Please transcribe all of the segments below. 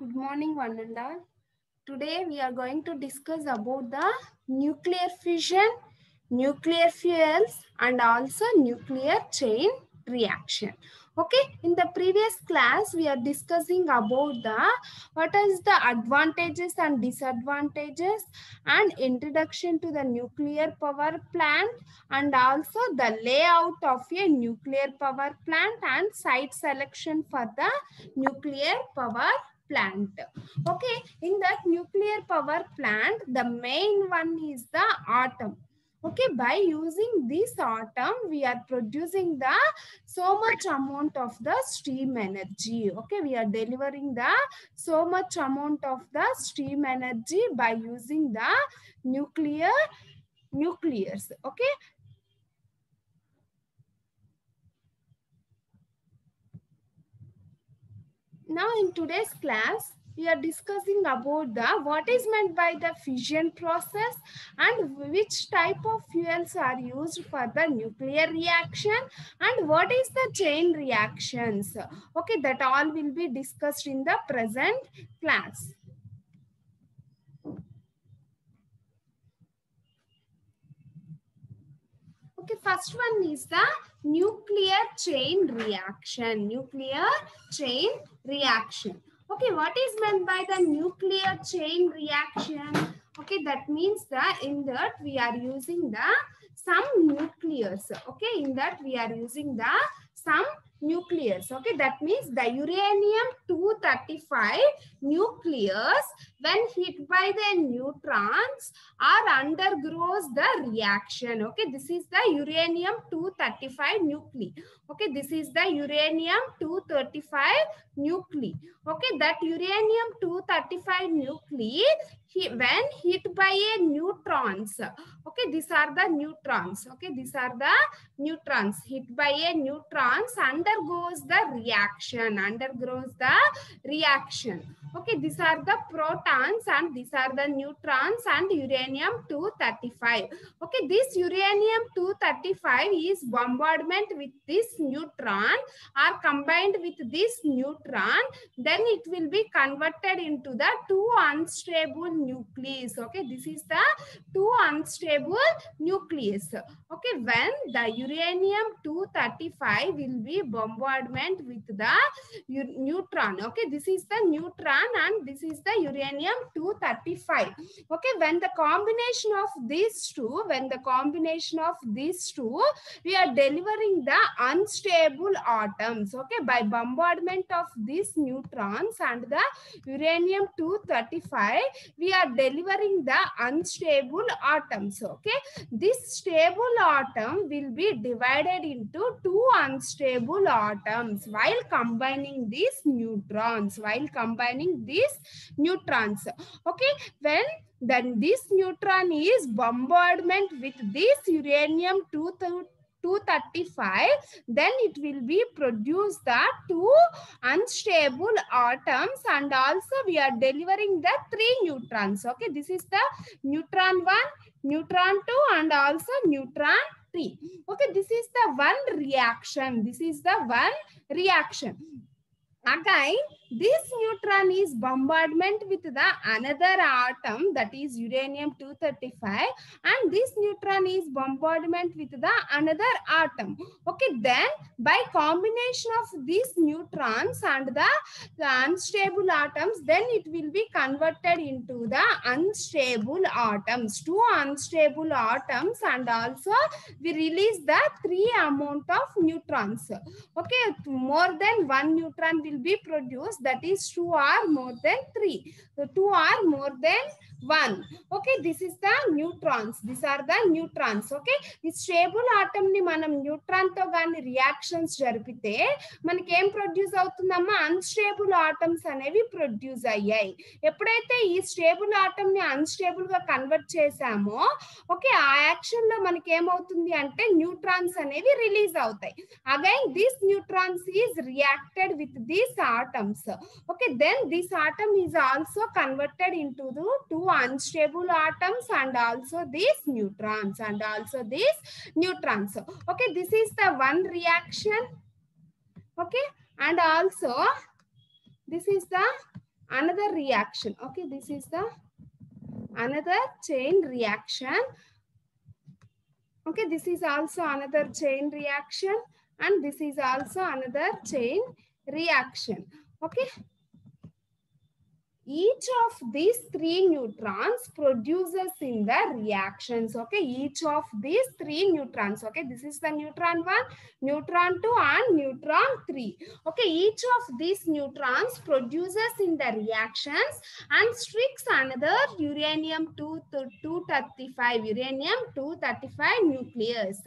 Good morning, one and all. Today we are going to discuss about the nuclear fission, nuclear fuels, and also nuclear chain reaction. Okay, in the previous class we are discussing about the what is the advantages and disadvantages and introduction to the nuclear power plant, and also the layout of a nuclear power plant and site selection for the nuclear power plant. Okay, in that nuclear power plant, the main one is the atom. Okay, by using this atom, we are producing the so much amount of the steam energy. Okay, we are delivering the so much amount of the steam energy by using the nuclears. Okay, now in today's class we are discussing about the what is meant by the fission process and which type of fuels are used for the nuclear reaction and what is the chain reactions. Okay, that all will be discussed in the present class. Okay, first one is the nuclear chain reaction. Nuclear chain reaction. Okay, what is meant by the nuclear chain reaction? Okay, that means that in that we are using the some nuclears. Okay, in that we are using the some nuclears. Okay, that means the uranium-235 nucleus when hit by the neutrons or undergoes the reaction. Okay, this is the uranium-235 nuclei. Okay, this is the uranium-235 nuclei. Okay, that uranium-235 nuclei when hit by a neutrons. Okay, these are the neutrons. Okay, these are the neutrons hit by a neutrons undergoes the reaction. Okay, these are the protons and these are the neutrons and uranium-235. Okay, this uranium-235 is bombardment with this neutron or combined with this neutron, then it will be converted into the two unstable nucleus. Okay, this is the two unstable nucleus. Okay, when the uranium-235 will be bombardment with the neutron. Okay, this is the neutron and this is the uranium-235. Okay, when the combination of these two, we are delivering the unstable atoms. Okay, by bombardment of these neutrons and the uranium-235, we are delivering the unstable atoms. Okay, this stable atom will be divided into two unstable atoms while combining these neutrons. Okay, when then this neutron is bombardment with this uranium-235, then it will be produce the two unstable atoms and also we are delivering the three neutrons. Okay, this is the neutron 1, neutron 2 and also neutron 3. Okay, this is the one reaction. Again, this neutron is bombardment with the another atom, that is uranium-235, and this neutron is bombardment with the another atom. Okay, then by combination of these neutrons and the unstable atoms, then it will be converted into the unstable atoms, two unstable atoms, and also we release the three amount of neutrons. Okay, more than one neutron will be produced, that is 2 or more than 3. So 2 or more than 1. Okay, this is the neutrons. These are the neutrons. Okay, ఈ stable atom ని మనం neutron తో గాని reactions జరిపితే మనకి ఏం produce అవుతుందమ్మా, unstable atoms అనేవి produce అయ్యాయి. ఎప్పుడైతే ఈ స్టేబుల్ ఆటమ్ ని అన్స్టేబుల్ గా కన్వర్ట్ చేసామో, ఓకే, ఆ యాక్షన్ లో మనకి ఏమవుతుంది అంటే న్యూట్రాన్స్ అనేవి రిలీజ్ అవుతాయి. Again this neutrons is reacted with these atoms. Okay, then this atom is also converted into the two unstable atoms and also these neutrons Okay, this is the one reaction. Okay, and also this is the another reaction. Okay, this is the another chain reaction. Okay, this is also another chain reaction, and this is also another chain reaction. Okay, each of these three neutrons produces in the reactions. Okay, each of these three neutrons. Okay, this is the neutron 1, neutron 2, and neutron 3. Okay, each of these neutrons produces in the reactions and strikes another uranium 235 nucleus.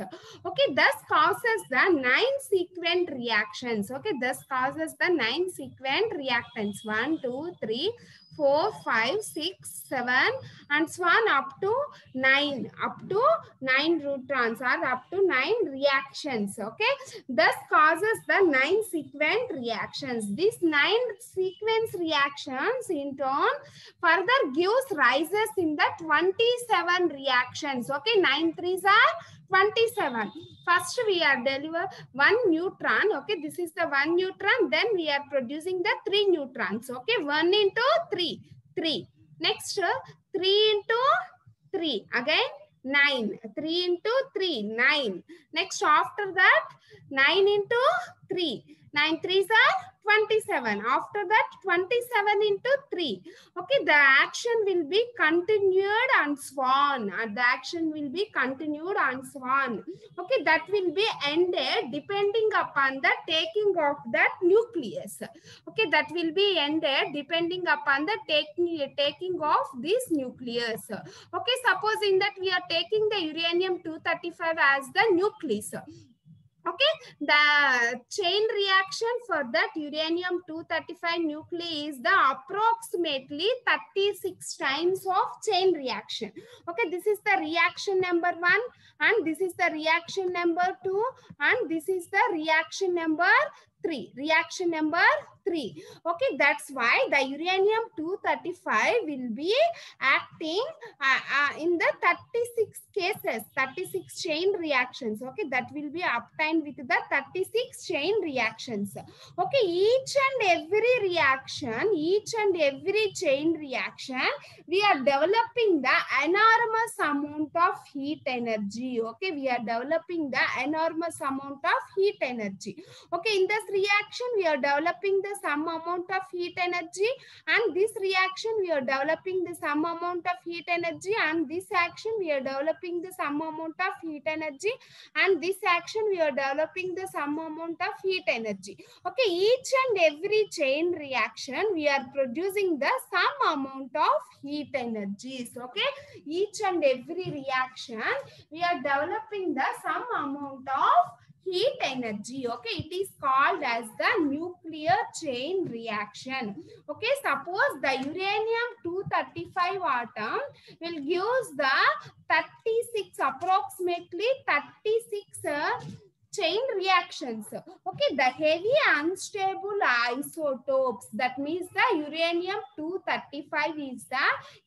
Okay, thus causes the 9 sequent reactions. Okay, thus causes the 9 sequent reactants. 1, 2, 3, 4, 5, 6, 7, and so on up to 9. Up to 9 neutrons or up to 9 reactions. Okay, thus causes the 9 sequent reactions. These 9 sequence reactions in turn further gives rises in the 27 reactions. Okay, 9 threes are 27. First we are deliver one neutron. Okay, this is the one neutron. Then we are producing the 3 neutrons. Okay, 1 into 3, 3. Next 3 into 3. Again 9. 3 into 3, 9. Next after that 9 into 3. 9 threes are 27. After that 27 into 3. Okay, the action will be continued and so on. The action will be continued and so on. Okay, that will be ended depending upon the taking of that nucleus. Okay, that will be ended depending upon the taking of this nucleus. Okay, suppose in that we are taking the uranium-235 as the nucleus. Okay, the chain reaction for that uranium-235 nuclei is the approximately 36 times of chain reaction. Okay, this is the reaction number 1, and this is the reaction number 2, and this is the reaction number 3. Reaction number 3. Okay, that's why the uranium-235 will be acting in the 36 cases, 36 chain reactions. Okay, that will be obtained with the 36 chain reactions. Okay, each and every reaction, each and every chain reaction, we are developing the enormous amount of heat energy. Okay, we are developing the enormous amount of heat energy. Okay, in this reaction we are developing the some amount of heat energy, and this reaction we are developing the some amount of heat energy, and this action we are developing the some amount of heat energy, and this action we are developing the some amount of heat energy. Okay, each and every chain reaction we are producing the some amount of heat energies. Okay, each and every reaction we are developing the some amount of heat energy. Okay, it is called as the nuclear chain reaction. Okay, suppose the uranium-235 atom will give the 36, approximately 36 chain reactions. Okay, the heavy unstable isotopes, that means the uranium-235 is the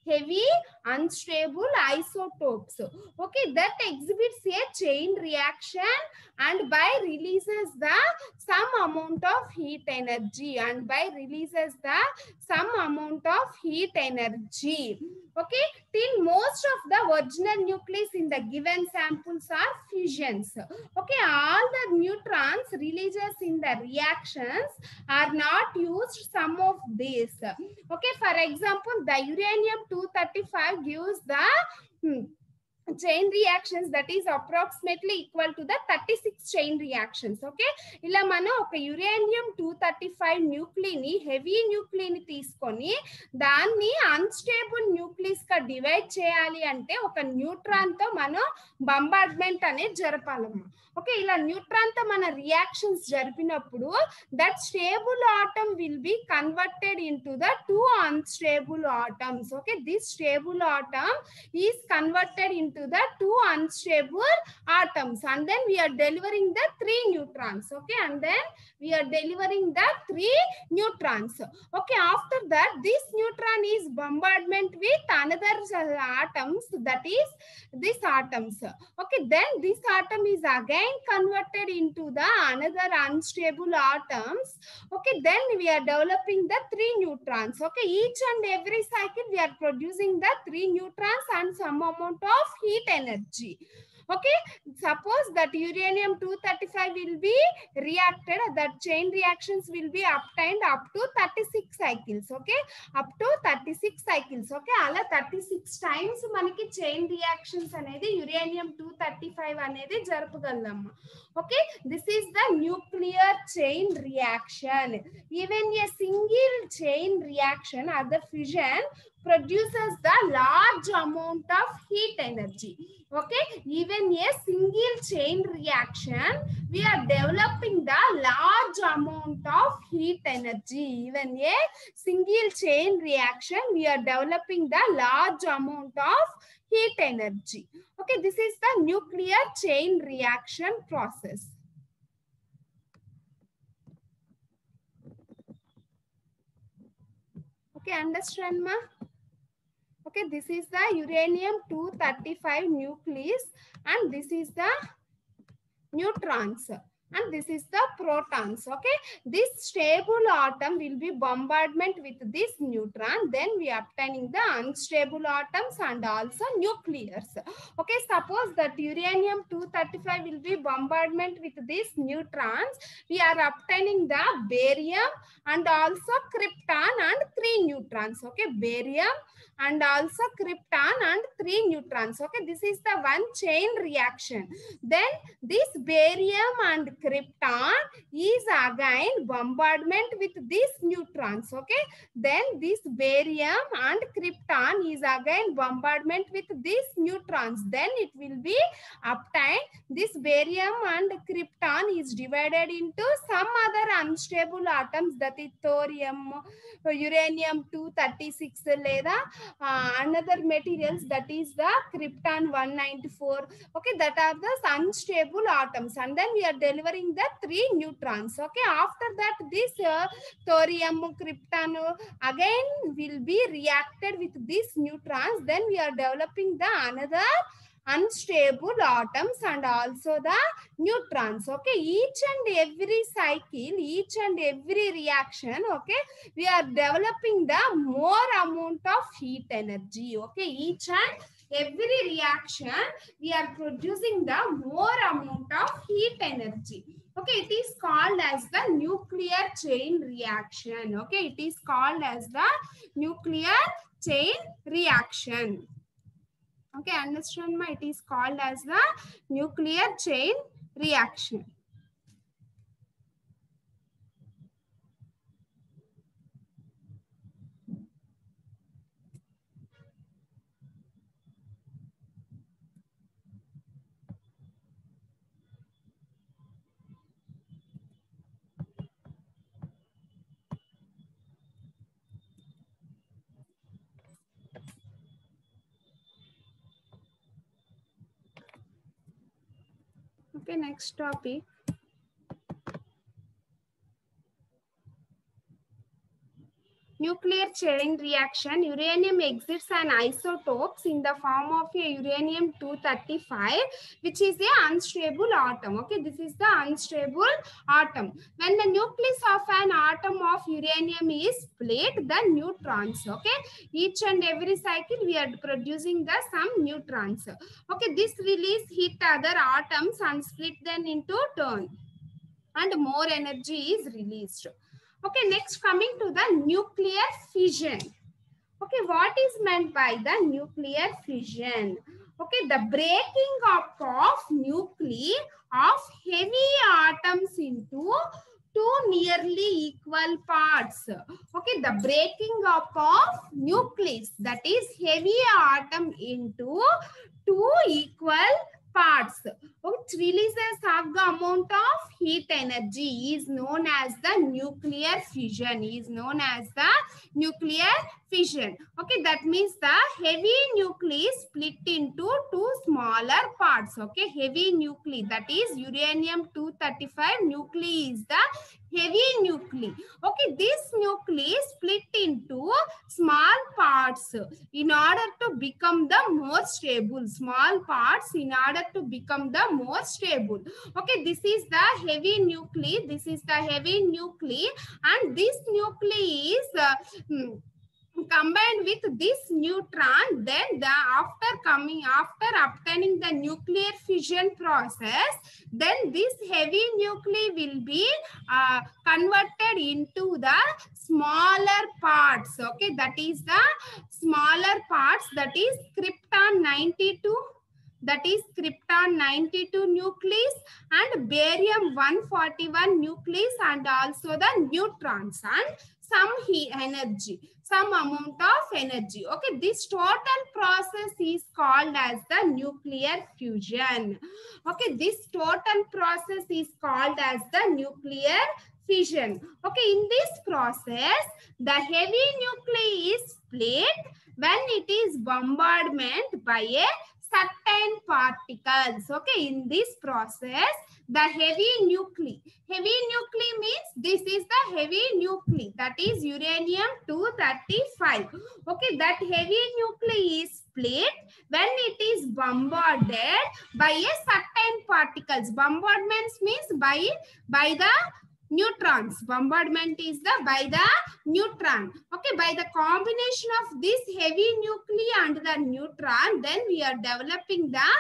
heavy unstable isotopes. Okay, that exhibits a chain reaction and by releases the some amount of heat energy, and by releases the some amount of heat energy. Okay, till most of the original nucleus in the given samples are fusions. Okay, all the neutrons releases in the reactions are not used some of these. Okay, for example, the uranium-235 gives the chain reactions that is approximately equal to the 36 chain reactions. Okay, ఇలా మనం ఒక uranium-235 న్యూక్లీని heavy న్యూక్లీని తీసుకొని దాన్ని unstable nucleus గా divide చేయాలి అంటే ఒక neutron తో మనం బంబార్డ్మెంట్ అనేది జరపాలమ్మా. ఓకే, ఇలా న్యూట్రాన్ తో మన రియాక్షన్స్ జరిపినప్పుడు that stable atom will be converted into the 2 unstable atoms. Okay, this stable atom is converted into into the 2 unstable atoms, and then we are delivering the 3 neutrons. Okay, and then we are delivering the 3 neutrons. Okay, after that this neutron is bombardment with another atoms, that is these atoms. Okay, then this atom is again converted into the another unstable atoms. Okay, then we are developing the 3 neutrons. Okay, each and every cycle we are producing the 3 neutrons and some amount of heat energy. Okay, suppose that uranium-235 will be reacted, that chain reactions will be obtained up to 36 cycles. Okay, up to 36 cycles. Okay, ala 36 times manaki chain reactions anedi uranium-235 anedi jarapagalamu. Okay, this is the nuclear chain reaction. Even a single chain reaction at the fission produces the large amount of heat energy. Okay, even a single chain reaction, we are developing the large amount of heat energy. Even a single chain reaction, we are developing the large amount of heat energy. Okay, this is the nuclear chain reaction process. Okay, understand, ma? Okay, this is the uranium-235 nucleus, and this is the neutrons, and this is the protons. Okay, this stable atom will be bombardment with this neutron, then we are obtaining the unstable atoms and also nuclears. Okay, suppose that uranium-235 will be bombardment with these neutrons, we are obtaining the barium and also krypton and 3 neutrons. Okay, barium and also krypton and 3 neutrons. Okay, this is the one chain reaction. Then this barium and krypton is again bombardment with these neutrons. Okay, then this barium and krypton is again bombardment with these neutrons, then it will be obtained. This barium and krypton is divided into some other unstable atoms, that is thorium, uranium-236 leda another materials, that is the krypton-194. Okay, that are the unstable atoms, and then we are delivering the 3 neutrons. Okay, after that this thorium, krypton again will be reacted with these neutrons, then we are developing the another unstable atoms and also the neutrons. Okay, each and every cycle, each and every reaction, okay, we are developing the more amount of heat energy. Okay, each and every reaction we are producing the more amount of heat energy. Okay, it is called as the nuclear chain reaction. Okay, it is called as the nuclear chain reaction. Okay, understand, ma? It is called as the nuclear chain reaction. Okay, next topic. Nuclear chain reaction. Uranium exits an isotopes in the form of a uranium-235, which is a unstable atom. Okay, this is the unstable atom. When the nucleus of an atom of uranium is split, the neutrons. Okay, each and every cycle we are producing the some neutrons. Okay, this release hit other atoms and split them into turn, and more energy is released. Okay, next coming to the nuclear fission. Okay, what is meant by the nuclear fission? Okay, the breaking up of nuclei of heavy atoms into two nearly equal parts. Okay, the breaking up of nucleus, that is heavy atom, into two equal parts, which releases half the amount of heat energy is known as the nuclear fission. Okay, that means the heavy nuclei split into two smaller parts. Okay, heavy nuclei, that is uranium-235 nuclei is the heavy nuclei. Okay, this nuclei split into small parts in order to become the more stable. Small parts in order to become the more stable. Okay, this is the heavy nuclei. And this nuclei is combined with this neutron. Then after obtaining the nuclear fission process, then this heavy nuclei will be converted into the smaller parts. Okay, that is the smaller parts, that is krypton 92. That is krypton 92 nucleus and barium 141 nucleus, and also the neutrons and some amount of energy. Okay, this total process is called as the nuclear fusion. Okay, this total process is called as the nuclear fission. Okay, in this process, the heavy nuclei is split when it is bombardment by a certain particles. Okay, in this process, the heavy nuclei means this is the heavy nuclei, that is uranium-235. Okay, that heavy nuclei is split when it is bombarded by a certain particles. Bombardment means by the neutrons. Bombardment is by the neutron. Okay, by the combination of this heavy nuclei and the neutron, then we are developing the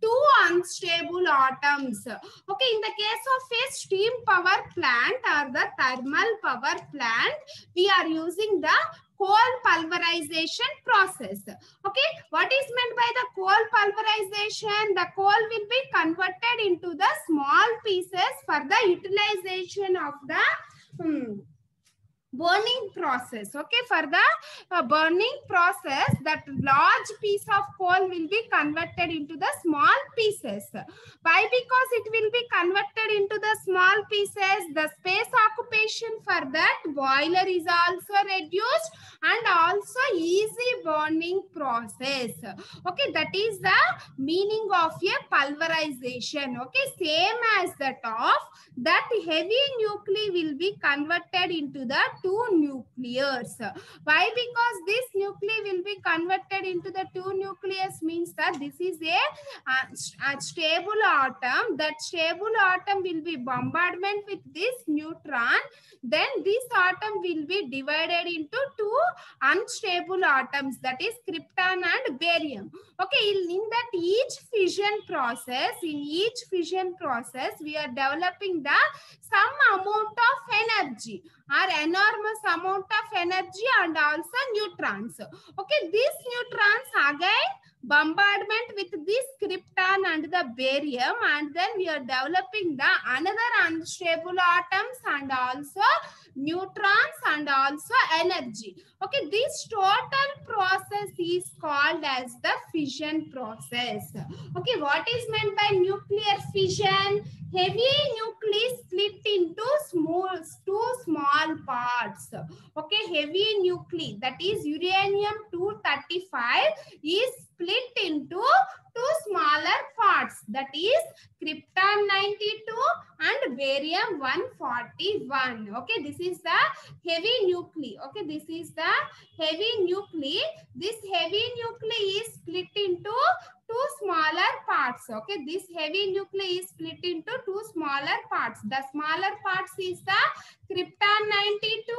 two unstable atoms. Okay, in the case of a steam power plant or the thermal power plant, we are using the coal pulverization process. Okay, what is meant by the coal pulverization? The coal will be converted into the small pieces for the utilization of the burning process. Okay, for the burning process, that large piece of coal will be converted into the small pieces. Why? Because it will be converted into the small pieces, the space occupation for that boiler is also reduced, and also easy burning process. Okay, that is the meaning of a pulverization. Okay, same as that of that heavy nuclei will be converted into the two nuclears. Why? Because this nuclei will be converted into the two nucleus means that this is a stable atom. That stable atom will be bombardment with this neutron. Then this atom will be divided into two unstable atoms, that is krypton and barium. Okay, in that each fission process, we are developing the some amount of energy or enormous amount of energy and also neutrons. Okay, these neutrons again bombardment with this krypton and the barium, and then we are developing the another unstable atoms and also neutrons and also energy. Okay, this total process is called as the fission process. Okay, what is meant by nuclear fission? Heavy nuclei split into two small parts. Okay, heavy nuclei, that is uranium-235, is split into two smaller parts, that is krypton 92 and barium 141. Okay, this is the heavy nuclei. Okay, this is the heavy nuclei. This heavy nuclei is split into two smaller parts. Okay, this heavy nuclei is split into two smaller parts. The smaller parts is the krypton 92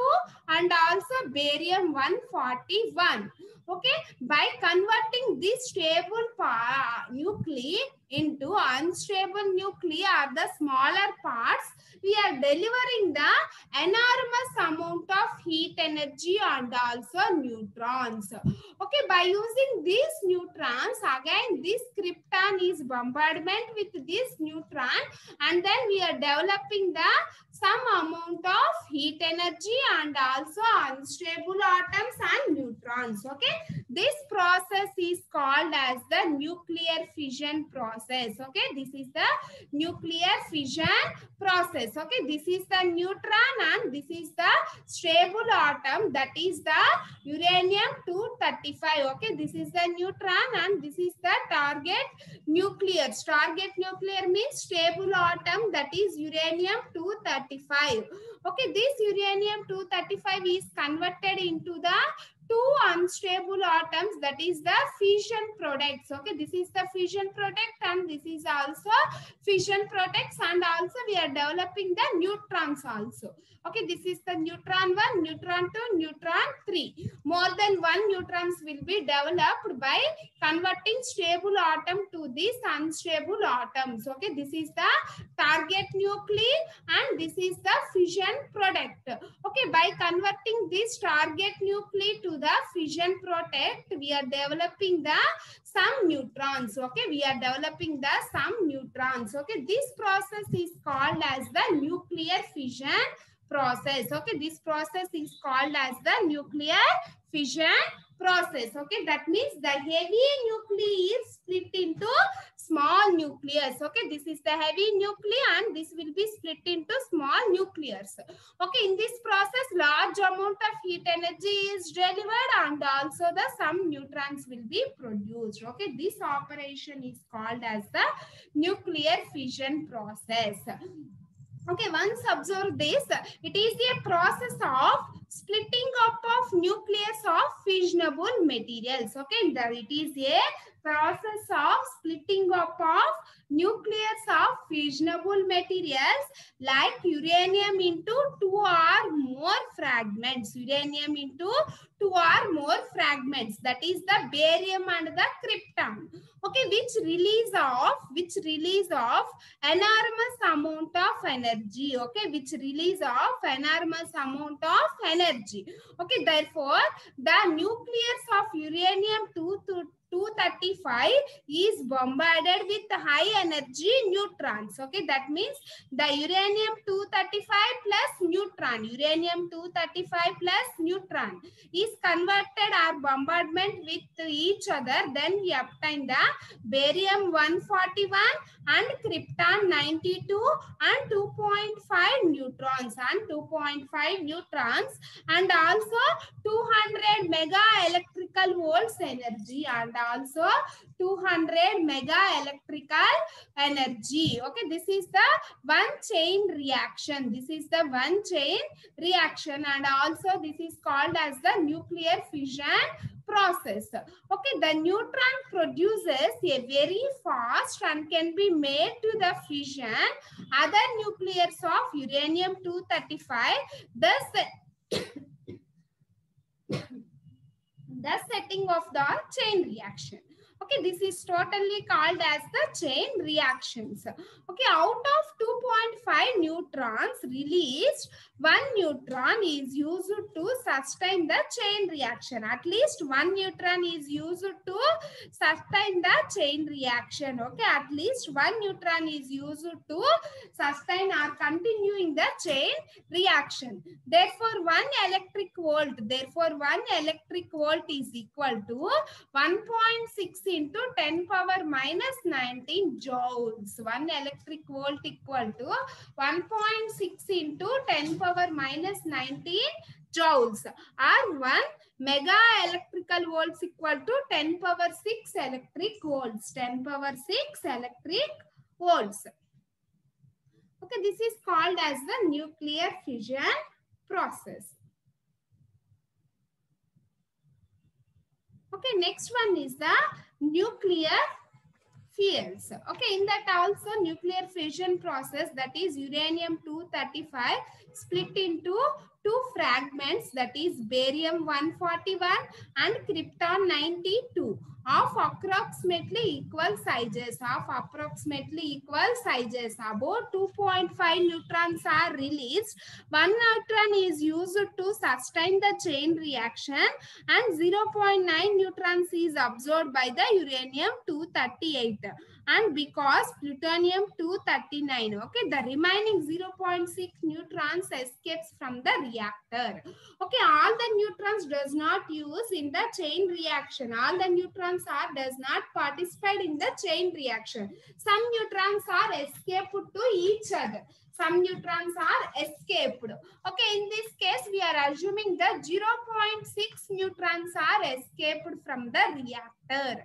and also barium 141. Okay, by converting this stable nuclei into unstable nuclei or the smaller parts, we are delivering the enormous amount of heat energy and also neutrons. Okay, by using these neutrons, again Okay, this krypton is bombardment with this neutron, and then we are developing the some amount of heat energy and also unstable atoms and neutrons. Okay, this process is called as the nuclear fission process. Okay, this is the nuclear fission process. Okay, this is the neutron and this is the stable atom, that is the uranium 235. Okay, this is the neutron and this is the target nuclear. Target nuclear means stable atom, that is uranium 235. Okay, this uranium 235 is converted into the two unstable atoms, that is the fission products. Okay, this is the fission product and this is also fission products, and also we are developing the neutrons also. Okay, this is the neutron 1, neutron 2, neutron 3. More than one neutrons will be developed by converting stable atom to these unstable atoms. Okay, this is the target nuclei and this is the fission product. Okay, by converting this target nuclei to the fission product, we are developing the some neutrons. Okay, we are developing the some neutrons. Okay, this process is called as the nuclear fission process. Okay, this process is called as the nuclear fission process. Okay, that means the heavy nuclei is split into small nucleus. Okay, this is the heavy nuclei and this will be split into small nucleus. Okay, in this process large amount of heat energy is delivered and also the some neutrons will be produced. Okay, this operation is called as the nuclear fission process. Okay, once observe this, it is a process of splitting up of nucleus of fissionable materials. Okay, it is a process of splitting up of nucleus of fissionable materials like uranium into 2 or more fragments. Uranium into 2 or more fragments, that is the barium and the krypton. Okay, which release of enormous amount of energy. Okay, which release of enormous amount of energy. Okay, therefore the nucleus of uranium 235 is bombarded with high energy neutrons. Okay, that means the uranium 235 plus neutron, uranium 235 plus neutron is converted or bombardment with each other. Then we obtain the barium 141 and krypton 92 and 2.5 neutrons and also 200 mega electrical volts energy and also 200 mega electrical energy. Okay, this is the one chain reaction. This is the one chain reaction and also this is called as the nuclear fission process. Okay, the neutron produces a very fast and can be made to the fission other nucleus of uranium 235, thus the setting of the chain reaction. Okay, this is totally called as the chain reactions. Okay, out of 2.5 neutrons released, 1 neutron is used to sustain the chain reaction. At least 1 neutron is used to sustain the chain reaction. Okay, at least 1 neutron is used to sustain or continuing the chain reaction. Therefore, 1 electric volt is equal to 1.6 into 10 power minus 19 joules. 1 electric volt equal to 1.6 into 10 power minus 19 joules, or 1 mega electrical volts equal to 10 power 6 electric volts. 10 power 6 electric volts. Okay, this is called as the nuclear fission process. Okay, next one is the nuclear fuels. Okay, in that also nuclear fission process, that is uranium 235 split into two fragments, that is barium 141 and krypton 92 of approximately equal sizes. About 2.5 neutrons are released. 1 neutron is used to sustain the chain reaction and 0.9 neutrons is absorbed by the uranium 238, and because plutonium 239, okay, the remaining 0.6 neutrons escapes from the reactor. Okay, all the neutrons does not use in the chain reaction. All the neutrons does not participate in the chain reaction. Some neutrons are escaped to each other. Some neutrons are escaped. Okay, in this case, we are assuming the 0.6 neutrons are escaped from the reactor and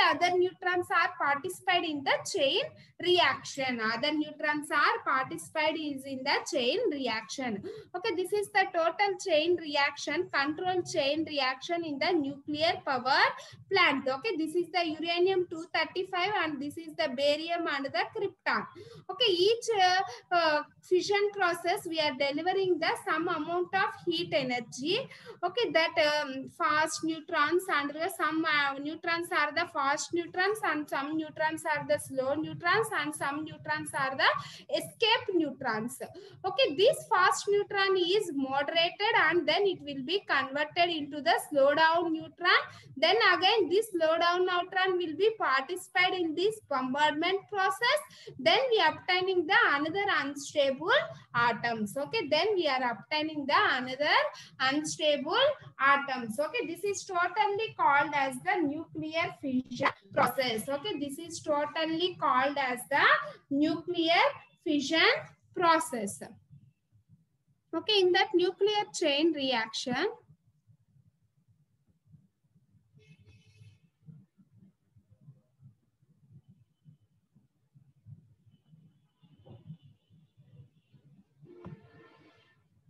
other neutrons are participate in the chain reaction. Other neutrons are participate in the chain reaction. Okay, this is the total chain reaction, control chain reaction in the nuclear power plant. Okay, this is the uranium 235 and this is the barium and the krypton. Okay, each fission process we are delivering the some amount of heat energy. Okay, that fast neutrons and some neutrons are the fast neutrons and some neutrons are the slow neutrons and some neutrons are the escape neutrons. Okay, this fast neutron is moderated and then it will be converted into the slow down neutron. Then again this slow down neutron will be participate in this bombardment process. Then we are obtaining the another unstable atoms. Okay, then we are obtaining the another unstable atoms. Okay, this is totally called as the nuclear fission process. Okay, this is totally called as the nuclear fission process. Okay, in that nuclear chain reaction,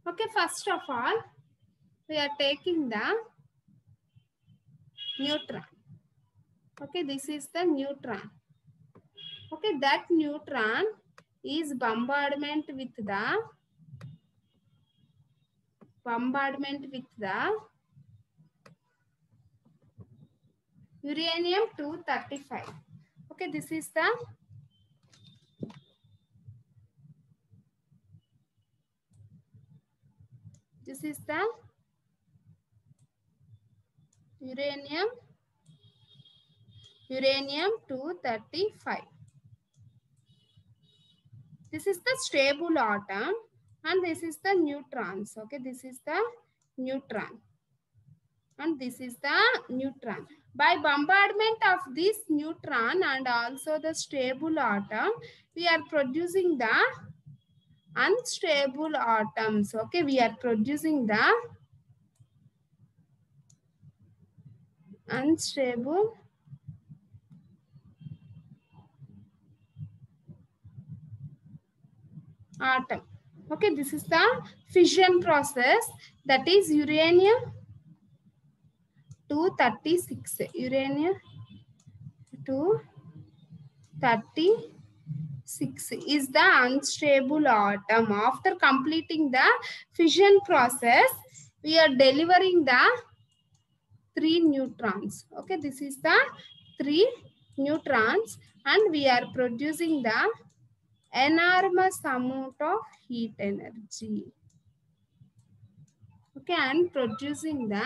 okay, first of all, we are taking the neutron. Okay, this is the neutron. Okay, that neutron is bombardment with the uranium 235. Okay, this is the uranium 235. This is the stable atom and this is the neutrons. Okay, this is the neutron and this is the neutron. By bombardment of this neutron and also the stable atom, we are producing the unstable atoms. Okay, we are producing the unstable atom. Okay, this is the fission process, that is uranium 236. Uranium 236 is the unstable atom. After completing the fission process, we are delivering the 3 neutrons. Okay, this is the 3 neutrons and we are producing the enormous amount of heat energy. Okay, and producing the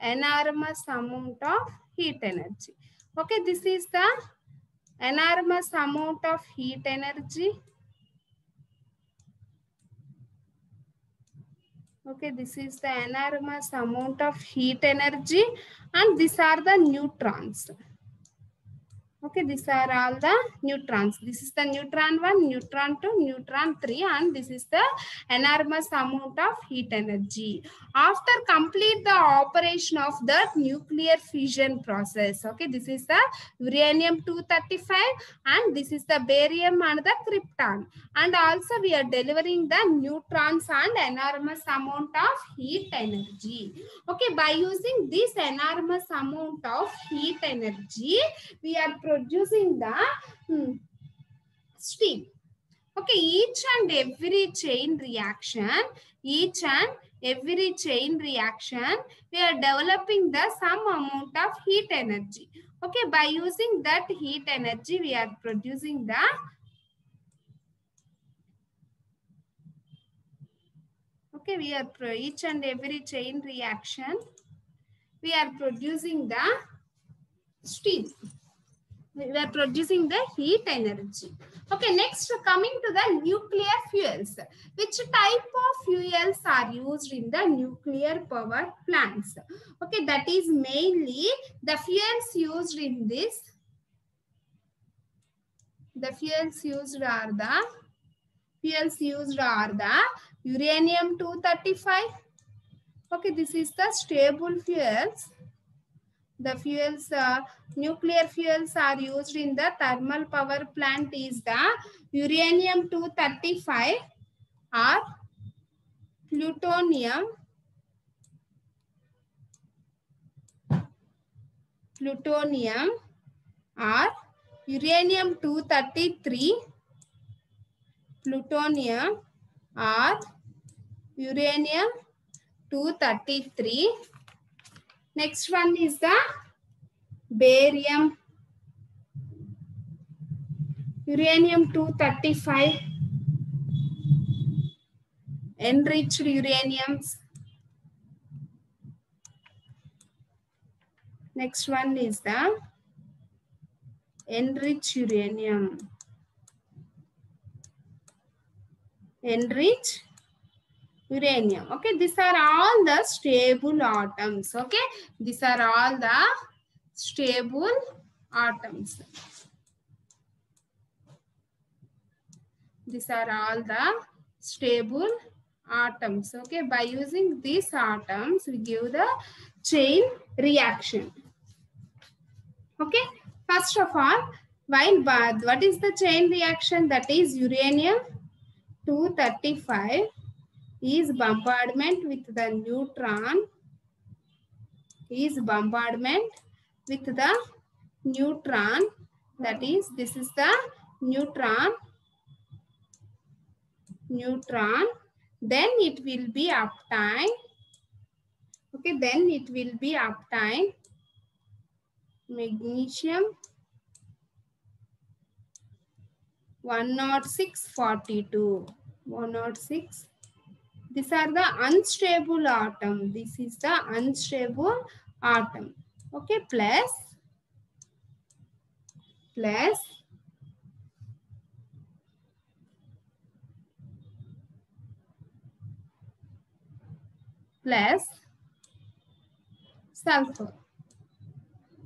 enormous amount of heat energy. Okay, this is the enormous amount of heat energy. Okay, this is the enormous amount of heat energy and these are the neutrons. Okay, these are all the neutrons. This is the neutron 1, neutron 2, neutron 3 and this is the enormous amount of heat energy. After complete the operation of the nuclear fission process, okay, this is the uranium 235 and this is the barium and the krypton. And also we are delivering the neutrons and enormous amount of heat energy. Okay, by using this enormous amount of heat energy, we are producing the steam. Okay, Okay, each and every chain reaction, we are developing the some amount of heat energy. Okay, by using that heat energy, we are producing the each and every chain reaction, we are producing the steam. We are producing the heat energy. Okay, next coming to the nuclear fuels. Which type of fuels are used in the nuclear power plants? Okay, that is mainly the fuels used in this. The fuels used are the uranium-235. Okay, this is the stable fuels. The fuels, nuclear fuels are used in the thermal power plant is the uranium-235 or plutonium or uranium-233, plutonium or uranium-233. Next one is the barium, uranium-235, enriched uraniums. Next one is the enriched uranium. Enriched uranium. Okay, these are all the stable atoms. Okay, these are all the stable atoms. These are all the stable atoms. Okay, by using these atoms, we give the chain reaction. Okay, first of all, what is the chain reaction? That is uranium-235 is bombardment with the neutron. That is, this is the neutron. Then it will be obtained. Okay, then it will be obtained magnesium 10642. 106. These are the unstable atom. This is the unstable atom. Okay, plus sulfur.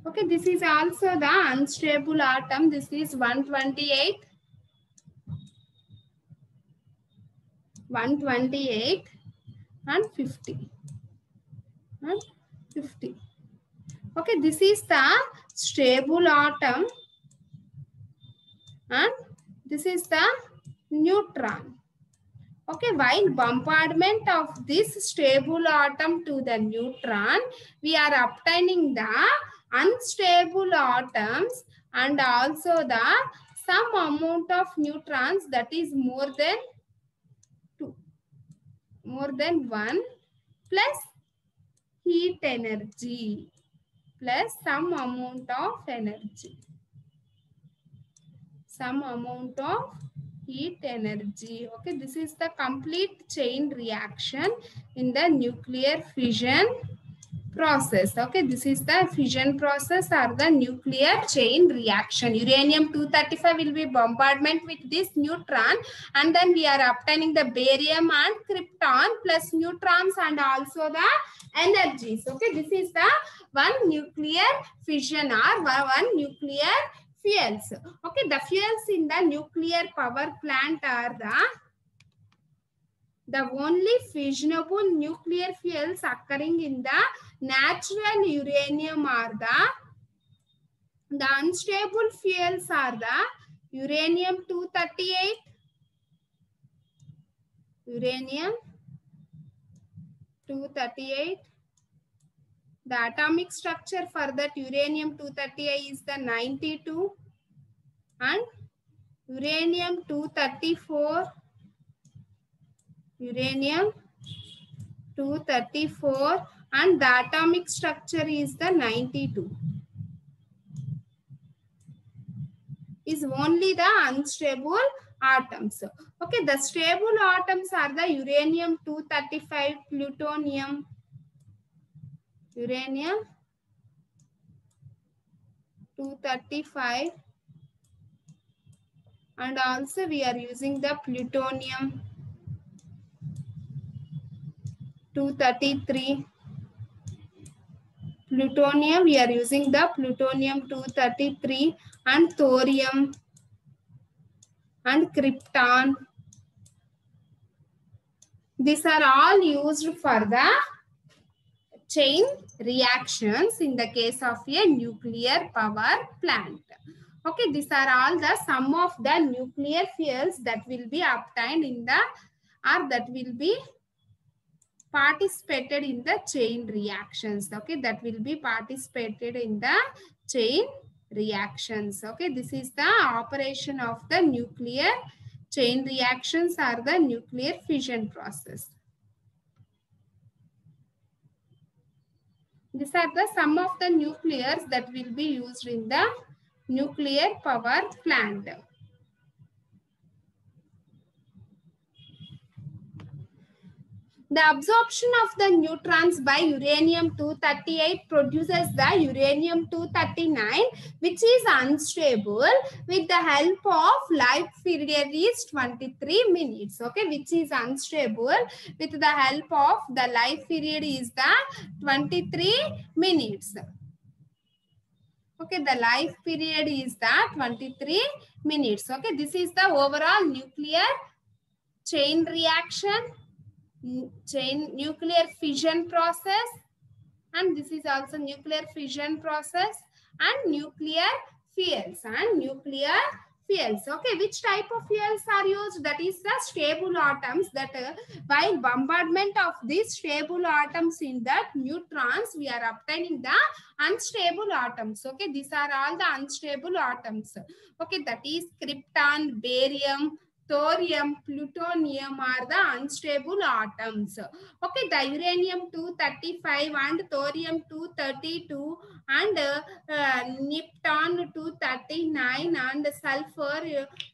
Okay, this is also the unstable atom. This is 128 and 50. Okay, this is the stable atom and this is the neutron. Okay, while bombardment of this stable atom to the neutron, we are obtaining the unstable atoms and also the some amount of neutrons, that is more than 1, plus heat energy, plus some amount of energy. Heat energy. Okay, this is the complete chain reaction in the nuclear fission process. Okay, this is the fission process or the nuclear chain reaction. Uranium-235 will be bombardment with this neutron, and then we are obtaining the barium and krypton plus neutrons and also the energies. Okay, this is the one nuclear fission or one nuclear fuels. Okay, the fuels in the nuclear power plant are the only fissionable nuclear fuels occurring in the natural uranium are the unstable fuels are the uranium-238, the atomic structure for that uranium-238 is the 92 and uranium 234, uranium 234, and the atomic structure is the 92. Is only the unstable atoms. Okay, the stable atoms are the uranium 235, plutonium, uranium 235, and also we are using the plutonium 233. Plutonium, we are using the plutonium 233, and thorium and krypton. These are all used for the chain reactions in the case of a nuclear power plant. Okay, these are all the sum of the nuclear fuels that will be obtained in the, or that will be participated in the chain reactions. Okay, that will be participated in the chain reactions. Okay, this is the operation of the nuclear chain reactions or the nuclear fission process. These are the sum of the nuclears that will be used in the nuclear power plant. The absorption of the neutrons by uranium-238 produces the uranium-239, which is unstable, with the help of life period is 23 minutes. Okay, which is unstable with the help of the life period is the 23 minutes. Okay, the life period is the 23 minutes. Okay, this is the overall nuclear chain reaction, nuclear fission process, and this is also nuclear fission process, and nuclear fuels and nuclear fuels. Okay, which type of fuels are used? That is the stable atoms, that by bombardment of these stable atoms in that neutrons, we are obtaining the unstable atoms. Okay, these are all the unstable atoms. Okay, that is krypton, barium, thorium, plutonium are the unstable atoms. Okay, the uranium 235 and thorium 232 and krypton 239 and sulfur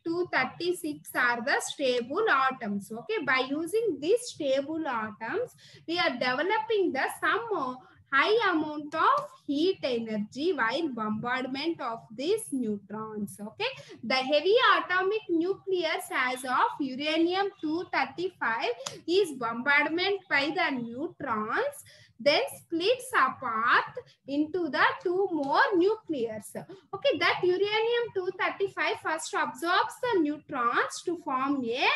236 are the stable atoms. Okay, by using these stable atoms, we are developing the some high amount of heat energy while bombardment of these neutrons. Okay, the heavy atomic nucleus as of uranium-235 is bombardment by the neutrons, then splits apart into the two more nuclears. Okay, that uranium-235 first absorbs the neutrons to form a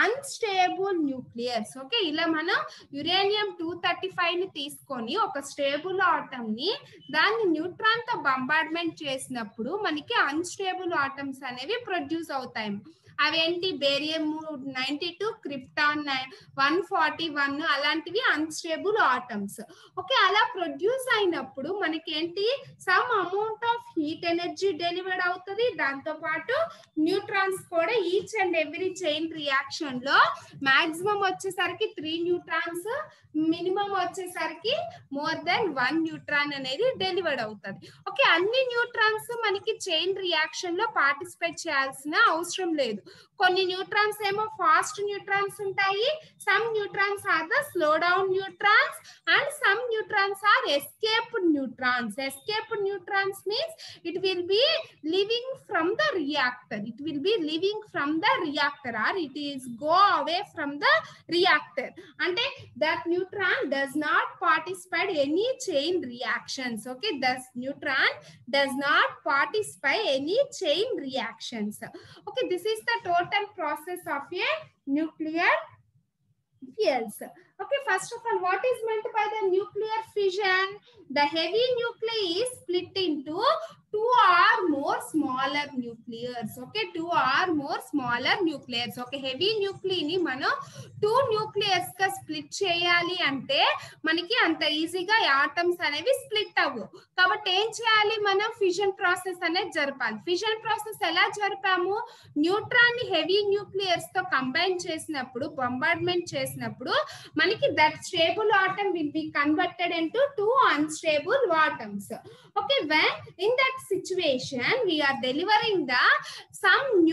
unstable nucleus. Okay, ఇలా మనం uranium-235 ని తీసుకొని ఒక stable atom ని దాన్ని neutron తో bombardment చేసినప్పుడు మనకి అన్స్టేబుల్ ఆటమ్స్ అనేవి ప్రొడ్యూస్ అవుతాయి. అవేంటి బేరియం 92, క్రిప్టాన్ 141 అలాంటివి అన్స్టేబుల్ ఆటమ్స్. ఓకే, అలా ప్రొడ్యూస్ అయినప్పుడు మనకి ఏంటి some amount of heat energy delivered అవుతుంది. దాంతో పాటు న్యూట్రాన్స్ కూడా each and every chain reaction లో మాక్సిమం వచ్చేసరికి 3 న్యూట్రాన్స్, మినిమం వచ్చేసరికి మోర్ దెన్ 1 న్యూట్రాన్ అనేది డెలివర్డ్ అవుతుంది. ఓకే, అన్ని న్యూట్రాన్స్ మనకి చైన్ రియాక్షన్ లో పార్టిసిపేట్ చేయాల్సిన అవసరం లేదు. కొన్ని న్యూట్రాన్స్ ఏమో ఫాస్ట్ న్యూట్రాన్స్ ఉంటాయి, some neutrons are the slow down neutrons, and some neutrons are escaped neutrons. Escaped neutrons means it will be living from the reactor. It will be living from the reactor, or it is go away from the reactor. Ante that neutron does not participate any chain reactions. Okay, thus neutron does not participate any chain reactions. Okay, this is the total process of a nuclear fuels. Okay, first of all, what is meant by the nuclear fission? The heavy nuclei is split into two or more smaller nuclears. Okay, two or more smaller nuclears. Okay, heavy nuclei ni మనం two nuclears గా split చేయాలి అంటే మనకి అంత ఈజీగా atoms అనేవి split అవ్వు. కాబట్టి ఏం చేయాలి, మనం ఫిషన్ ప్రాసెస్ అనేది జరపాలి. ఫిషన్ ప్రాసెస్ ఎలా జరిపాము, న్యూట్రాన్ ని హెవీ న్యూక్లియర్స్ తో కంబైన్ చేసినప్పుడు, బొంబార్డ్మెంట్ చేసినప్పుడు మనకి that stable atom will be converted into two unstable atoms. Okay, when in that situation we are delivering the some new